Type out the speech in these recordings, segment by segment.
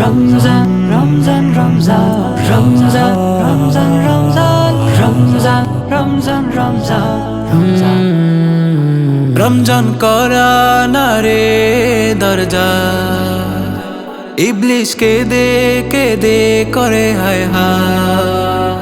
Ramzan, Ramzan, Ramzan, Ramzan, Ramzan, Ramzan, Ramzan, Ramzan, Ramzan, Ramzan. Ramzan করা না রে দরজা, ইবলিশ কেঁদে কেঁদে করে হায় হায়।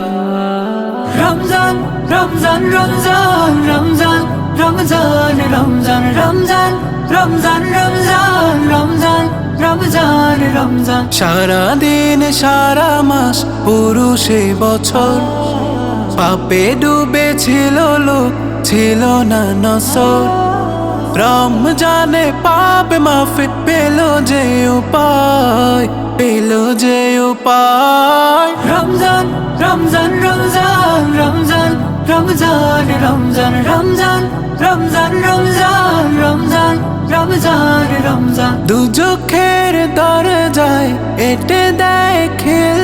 Ramzan, Ramzan, Ramzan, Ramzan, Ramzan, Ramzan, Ramzan, Ramzan, Ramzan, Ramzan, Ramzan, Ramzan. সারা দিন সারা মাস পুরুষে বছর, পাপে ডুবে ছিল লোক ছিল না নসর। রমজানে পাপ মাফি পেল যে উপায়, পেল যে উপায়। Ramzan, Ramzan, Ramzan, Ramzan, Ramzan, Ramzan, Ramzan, Ramzan, Ramzan, Ramzan, Ramzan, Ramzan. দুজখের দরজায় এটে দেয় খিল,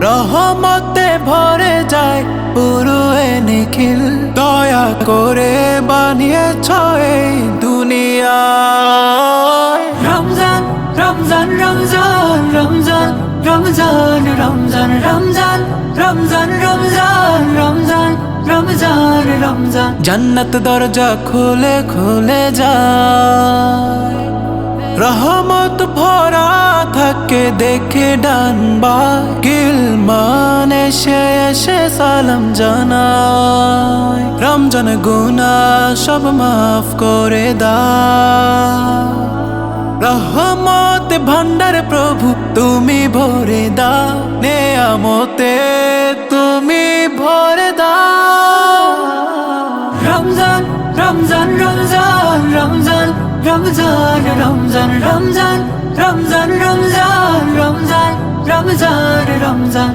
রহমতে ভরে যায় পুরো এ নিখিল। দয়া করে বানিয়েছ এই দুনিয়ায়। Ramzan, Ramzan, Ramzan, Ramzan, Ramzan, Ramzan, Ramzan, Ramzan, Ramzan, Ramzan, Ramzan, Ramzan. জান্নাত দরজা খুলে খুলে যায়, রহমত ভরা থাকে দেখে ডানবা। গিলমান এসে এসে সালাম জানায়, রমজান গুনাহ সব মাফ করে দাও। রহমত ভান্ডার প্রভু তুমি ভরে দাও, নেয়ামতে তুমি ভরে দাও। Ramzan, Ramzan, Ramzan, Ramzan, Ramzan, Ramzan, Ramzan, Ramzan, Ramzan, Ramzan, Ramzan, Ramzan.